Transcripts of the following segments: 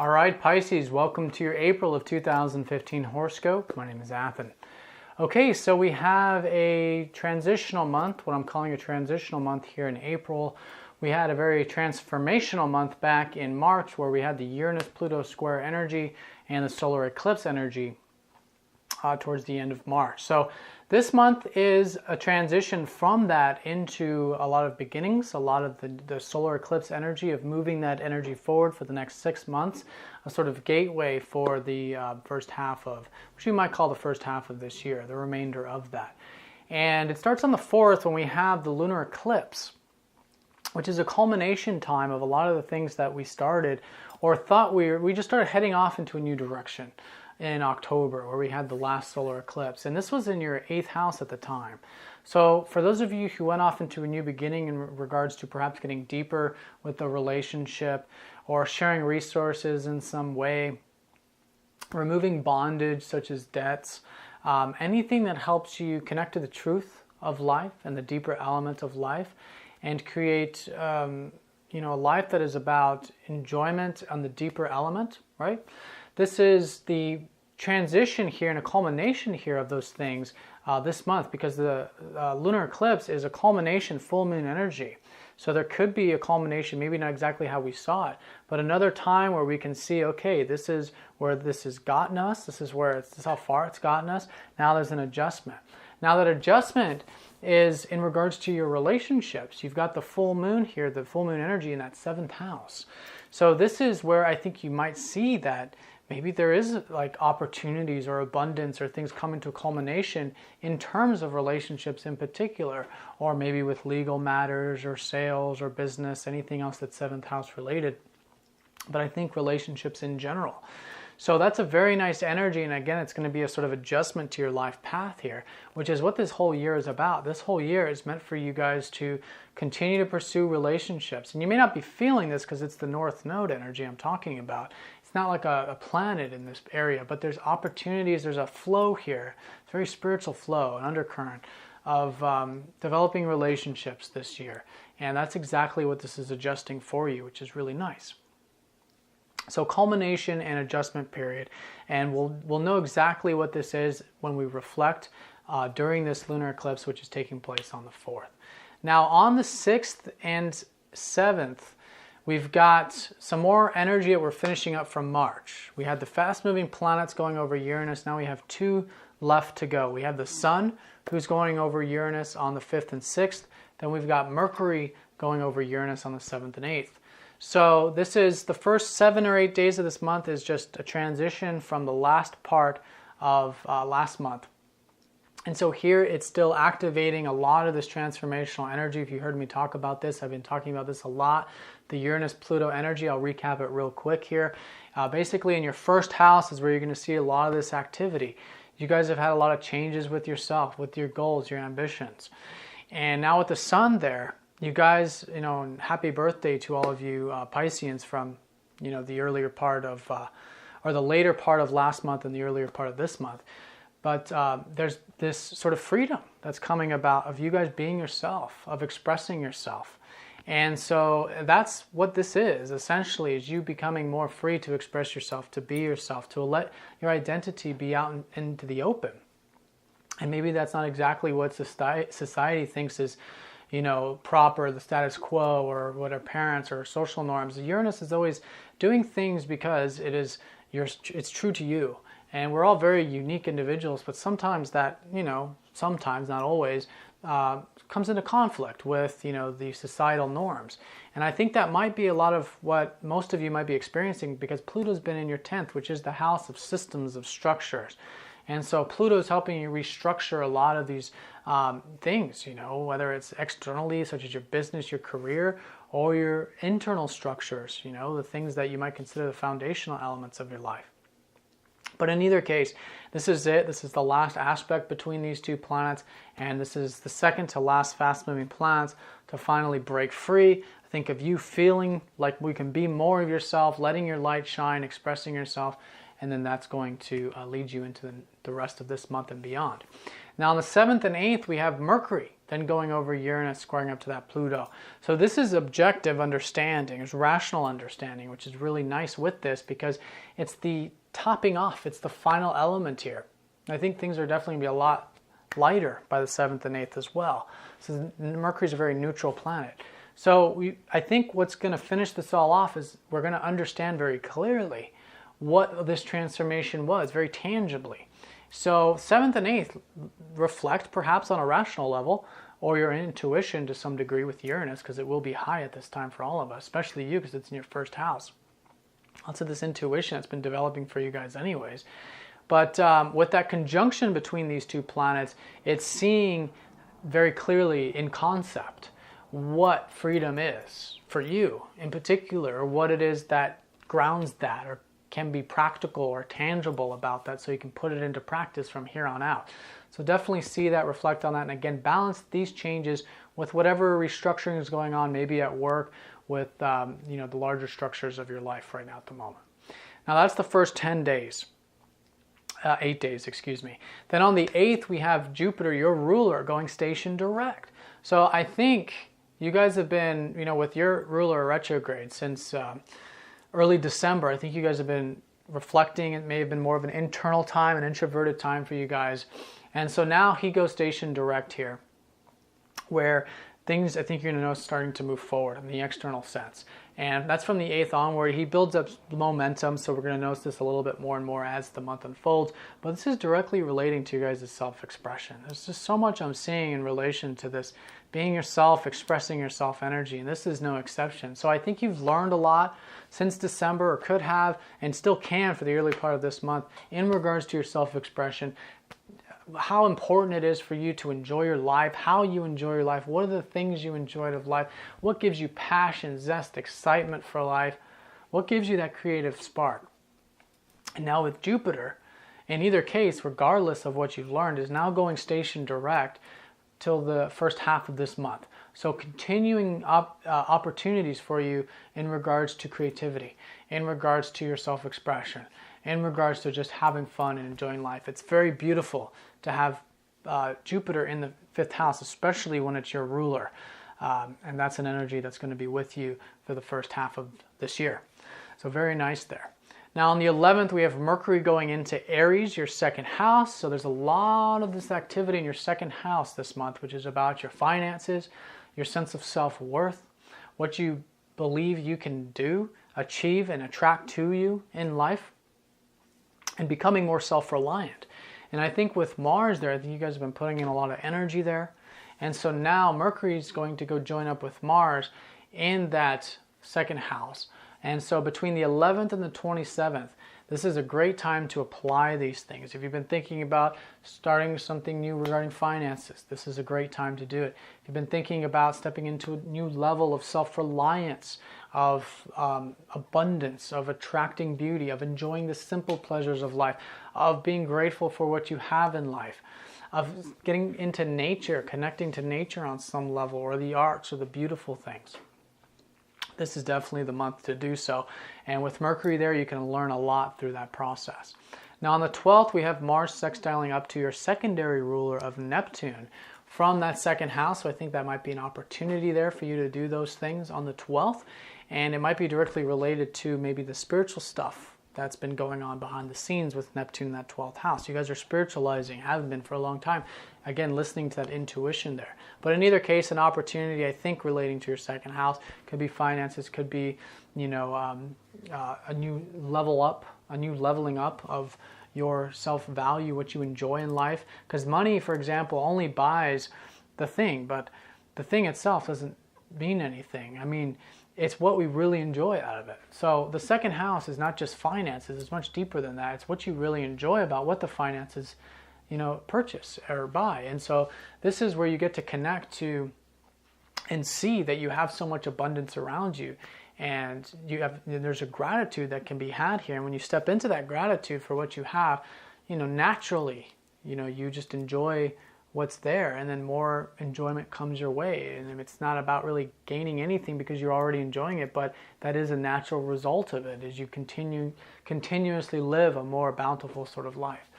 All right, Pisces, welcome to your April of 2015 horoscope. My name is Athen. Okay, so we have a transitional month, what I'm calling a transitional month here in April. We had a very transformational month back in March where we had the Uranus Pluto Square energy and the Solar Eclipse energy towards the end of March. So this month is a transition from that into a lot of beginnings, a lot of the solar eclipse energy of moving that energy forward for the next 6 months, a sort of gateway for the first half of, which you might call the first half of this year, the remainder of that. And it starts on the 4th when we have the lunar eclipse, which is a culmination time of a lot of the things that we started or thought we just started heading off into a new direction in October, where we had the last solar eclipse. And this was in your 8th house at the time. So for those of you who went off into a new beginning in regards to perhaps getting deeper with the relationship or sharing resources in some way, removing bondage such as debts, anything that helps you connect to the truth of life and the deeper element of life and create a life that is about enjoyment on the deeper element, right? This is the transition here and a culmination here of those things this month, because the lunar eclipse is a culmination full moon energy. So there could be a culmination, maybe not exactly how we saw it, but another time where we can see, okay, this is where this has gotten us, this is how far it's gotten us. Now there's an adjustment. Now that adjustment is in regards to your relationships. You've got the full moon here, the full moon energy in that 7th house. So this is where I think you might see that maybe there is like opportunities or abundance or things coming to a culmination in terms of relationships in particular, or maybe with legal matters or sales or business, anything else that's 7th house related. But I think relationships in general. So that's a very nice energy, and again, it's going to be a sort of adjustment to your life path here, which is what this whole year is about. This whole year is meant for you guys to continue to pursue relationships. And you may not be feeling this because it's the North Node energy I'm talking about. It's not like a planet in this area, but there's opportunities, there's a flow here. It's a very spiritual flow, an undercurrent of developing relationships this year. And that's exactly what this is adjusting for you, which is really nice. So culmination and adjustment period, and we'll know exactly what this is when we reflect during this lunar eclipse, which is taking place on the 4th. Now on the 6th and 7th, we've got some more energy that we're finishing up from March. We had the fast-moving planets going over Uranus. Now we have 2 left to go. We have the Sun, who's going over Uranus on the 5th and 6th. Then we've got Mercury going over Uranus on the 7th and 8th. So this is the first 7 or 8 days of this month is just a transition from the last part of last month. And so here it's still activating a lot of this transformational energy. If you heard me talk about this, I've been talking about this a lot. The Uranus-Pluto energy, I'll recap it real quick here. Basically in your 1st house is where you're going to see a lot of this activity. You guys have had a lot of changes with yourself, with your goals, your ambitions. And now with the Sun there, you guys, happy birthday to all of you Pisceans from, the earlier part of, or the later part of last month and the earlier part of this month. But there's this sort of freedom that's coming about of you guys being yourself, of expressing yourself. And so that's what this is, essentially, is you becoming more free to express yourself, to be yourself, to let your identity be out into the open. And maybe that's not exactly what society thinks is proper, the status quo, or what our parents or social norms. Uranus is always doing things because it's true to you. And we're all very unique individuals, but sometimes that, sometimes, not always, comes into conflict with, the societal norms. And I think that might be a lot of what most of you might be experiencing because Pluto's been in your 10th, which is the house of systems, of structures. And so Pluto is helping you restructure a lot of these things, whether it's externally, such as your business, your career, or your internal structures, the things that you might consider the foundational elements of your life. But in either case, this is it. This is the last aspect between these 2 planets, and this is the second to last fast-moving planets to finally break free. Think of you feeling like we can be more of yourself, letting your light shine, expressing yourself, and then that's going to lead you into the rest of this month and beyond. Now on the 7th and 8th, we have Mercury then going over Uranus, squaring up to that Pluto. So this is objective understanding, it's rational understanding, which is really nice with this because it's the topping off, it's the final element here. I think things are definitely going to be a lot lighter by the 7th and 8th as well. So Mercury is a very neutral planet. So I think what's going to finish this all off is we're going to understand very clearly what this transformation was, very tangibly. So 7th and 8th reflect perhaps on a rational level, or your intuition to some degree with Uranus, because it will be high at this time for all of us, especially you because it's in your first house. Lots of this intuition that's been developing for you guys anyways. But with that conjunction between these two planets, it's seeing very clearly in concept what freedom is for you in particular, or what it is that grounds that, or can be practical or tangible about that so you can put it into practice from here on out. So definitely see that, reflect on that, and again, balance these changes with whatever restructuring is going on, maybe at work, with the larger structures of your life right now at the moment. Now that's the first 10 days. 8 days, excuse me. Then on the 8th, we have Jupiter, your ruler, going station direct. So I think you guys have been, with your ruler retrograde since early December. I think you guys have been reflecting. It may have been more of an internal time, an introverted time for you guys. And so now he goes station direct here, where things, I think you're going to know, starting to move forward in the external sense. And that's from the 8th onward. He builds up momentum, so we're going to notice this a little bit more and more as the month unfolds. But this is directly relating to you guys' self-expression. There's just so much I'm seeing in relation to this being yourself, expressing yourself energy, and this is no exception. So I think you've learned a lot since December, or could have, and still can for the early part of this month, in regards to your self-expression. How important it is for you to enjoy your life, how you enjoy your life, what are the things you enjoy of life, what gives you passion, zest, excitement for life, what gives you that creative spark. And now with Jupiter, in either case, regardless of what you've learned, is now going station direct till the first half of this month. So continuing opportunities for you in regards to creativity, in regards to your self-expression, in regards to just having fun and enjoying life. It's very beautiful to have Jupiter in the 5th house, especially when it's your ruler. And that's an energy that's going to be with you for the first half of this year. So very nice there. Now on the 11th, we have Mercury going into Aries, your 2nd house. So there's a lot of this activity in your 2nd house this month, which is about your finances, your sense of self-worth, what you believe you can do, achieve, and attract to you in life, and becoming more self-reliant. And I think with Mars there, I think you guys have been putting in a lot of energy there. And so now Mercury is going to go join up with Mars in that 2nd house. And so between the 11th and the 27th, this is a great time to apply these things. If you've been thinking about starting something new regarding finances, this is a great time to do it. If you've been thinking about stepping into a new level of self-reliance, of abundance, of attracting beauty, of enjoying the simple pleasures of life, of being grateful for what you have in life, of getting into nature, connecting to nature on some level, or the arts, or the beautiful things. This is definitely the month to do so. And with Mercury there, you can learn a lot through that process. Now on the 12th, we have Mars sextiling up to your secondary ruler of Neptune from that 2nd house. So I think that might be an opportunity there for you to do those things on the 12th. And it might be directly related to maybe the spiritual stuff that's been going on behind the scenes with Neptune in that 12th house. You guys are spiritualizing, have been for a long time. Again, listening to that intuition there. But in either case, an opportunity, I think, relating to your 2nd house. Could be finances, could be, a new level up, a new leveling up of your self-value, what you enjoy in life. Because money, for example, only buys the thing, but the thing itself doesn't mean anything. I mean, it's what we really enjoy out of it. So the 2nd house is not just finances, it's much deeper than that. It's what you really enjoy about what the finances, purchase or buy. And so this is where you get to connect to and see that you have so much abundance around you, and there's a gratitude that can be had here. And when you step into that gratitude for what you have, naturally, you just enjoy what's there, and then more enjoyment comes your way. And it's not about really gaining anything because you're already enjoying it, but that is a natural result of it as you continuously live a more bountiful sort of life.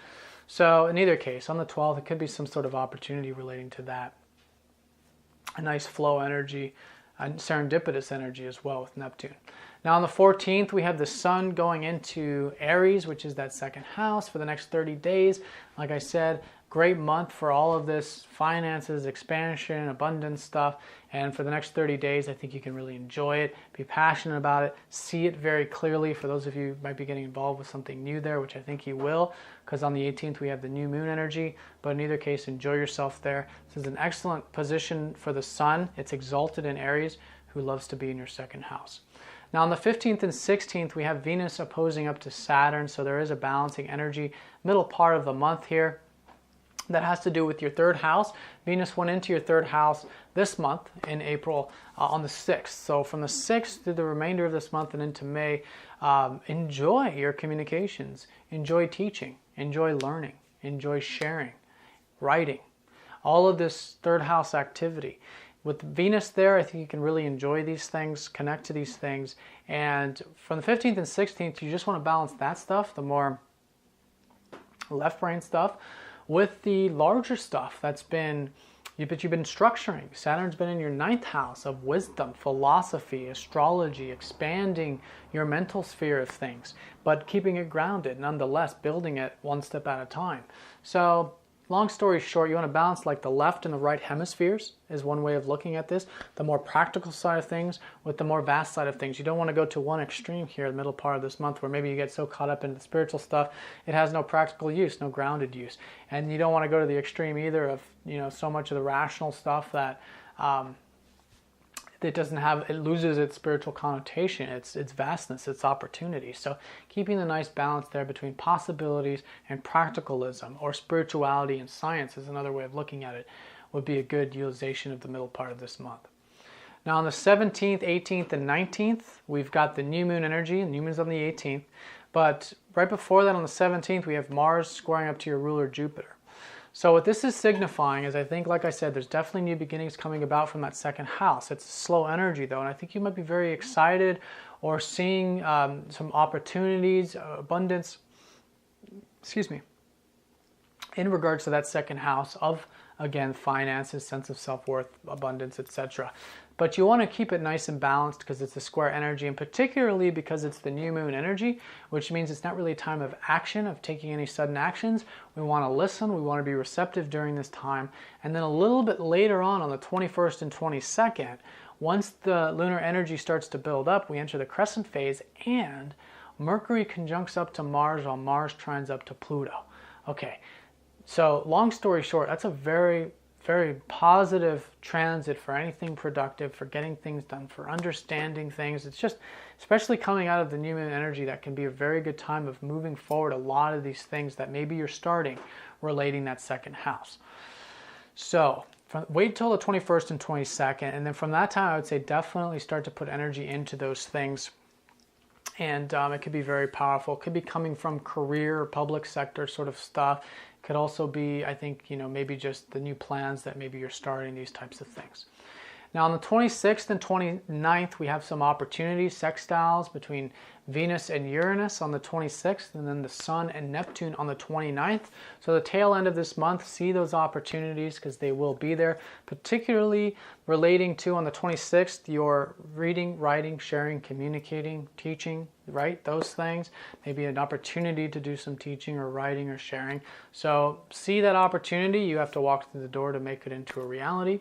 So in either case, on the 12th, it could be some sort of opportunity relating to that. A nice flow energy, and serendipitous energy as well with Neptune. Now on the 14th, we have the Sun going into Aries, which is that second house for the next 30 days. Like I said, great month for all of this finances, expansion, abundance stuff. And for the next 30 days, I think you can really enjoy it, be passionate about it, see it very clearly. For those of you who might be getting involved with something new there, which I think you will, because on the 18th, we have the new moon energy. But in either case, enjoy yourself there. This is an excellent position for the Sun. It's exalted in Aries, who loves to be in your second house. Now on the 15th and 16th, we have Venus opposing up to Saturn. So there is a balancing energy middle part of the month here. That has to do with your third house. Venus went into your third house this month in April on the 6th. So from the 6th through the remainder of this month and into May, enjoy your communications, enjoy teaching, enjoy learning, enjoy sharing, writing, all of this third house activity. With Venus there, I think you can really enjoy these things, connect to these things. And from the 15th and 16th, you just want to balance that stuff, the more left brain stuff, with the larger stuff that's been, you've been structuring. Saturn's been in your 9th house of wisdom, philosophy, astrology, expanding your mental sphere of things, but keeping it grounded, nonetheless, building it one step at a time. So long story short, you want to balance like the left and the right hemispheres is one way of looking at this. The more practical side of things with the more vast side of things. You don't want to go to one extreme here in the middle part of this month where maybe you get so caught up in the spiritual stuff, it has no practical use, no grounded use. And you don't want to go to the extreme either of, so much of the rational stuff that it loses its spiritual connotation, its vastness, its opportunity. So keeping the nice balance there between possibilities and practicalism, or spirituality and science is another way of looking at it, would be a good utilization of the middle part of this month. Now on the 17th, 18th, and 19th, we've got the new moon energy, and new moon's on the 18th. But right before that on the 17th, we have Mars squaring up to your ruler Jupiter. So what this is signifying is, I think, like I said, there's definitely new beginnings coming about from that second house. It's slow energy, though, and I think you might be very excited or seeing some opportunities, abundance, in regards to that second house of, again, finances, sense of self-worth, abundance, etc. But you want to keep it nice and balanced because it's a square energy, and particularly because it's the new moon energy, which means it's not really a time of action, of taking any sudden actions. We want to listen, we want to be receptive during this time. And then a little bit later on the 21st and 22nd, once the lunar energy starts to build up, we enter the crescent phase, and Mercury conjuncts up to Mars while Mars trines up to Pluto. Okay, so long story short, that's a very, very positive transit for anything productive, for getting things done, for understanding things. It's just, especially coming out of the new moon energy, that can be a very good time of moving forward a lot of these things that maybe you're starting relating that second house. So wait till the 21st and 22nd, and then from that time I would say definitely start to put energy into those things. And it could be very powerful. It could be coming from career or public sector sort of stuff. It could also be, I think, maybe just the new plans that maybe you're starting, these types of things. Now on the 26th and 29th, we have some opportunities, sextiles between Venus and Uranus on the 26th, and then the Sun and Neptune on the 29th. So the tail end of this month, see those opportunities because they will be there, particularly relating to, on the 26th, your reading, writing, sharing, communicating, teaching, right? Those things. Maybe an opportunity to do some teaching or writing or sharing. So see that opportunity. You have to walk through the door to make it into a reality,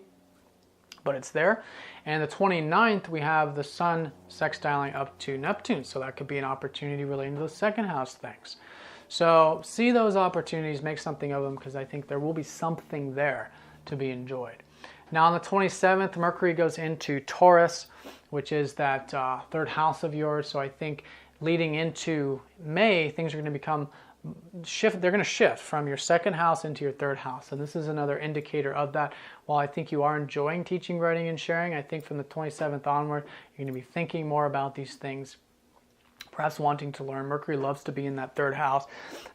but it's there. And the 29th, we have the Sun sextiling up to Neptune. So that could be an opportunity relating to the second house things. So see those opportunities, make something of them, because I think there will be something there to be enjoyed. Now on the 27th, Mercury goes into Taurus, which is that third house of yours. So I think leading into May, things are going to become they're going to shift from your second house into your third house. And this is another indicator of that. While I think you are enjoying teaching, writing, and sharing, I think from the 27th onward, you're going to be thinking more about these things, perhaps wanting to learn. Mercury loves to be in that third house,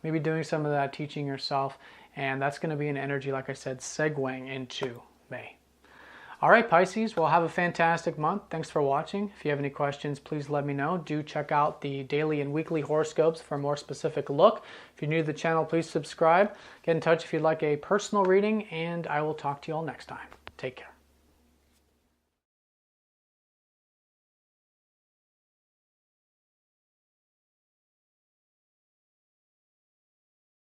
maybe doing some of that teaching yourself And that's going to be an energy, like I said, segueing into May. All right, Pisces, well, have a fantastic month. Thanks for watching. If you have any questions, please let me know. Do check out the daily and weekly horoscopes for a more specific look. If you're new to the channel, please subscribe. Get in touch if you'd like a personal reading, and I will talk to you all next time. Take care.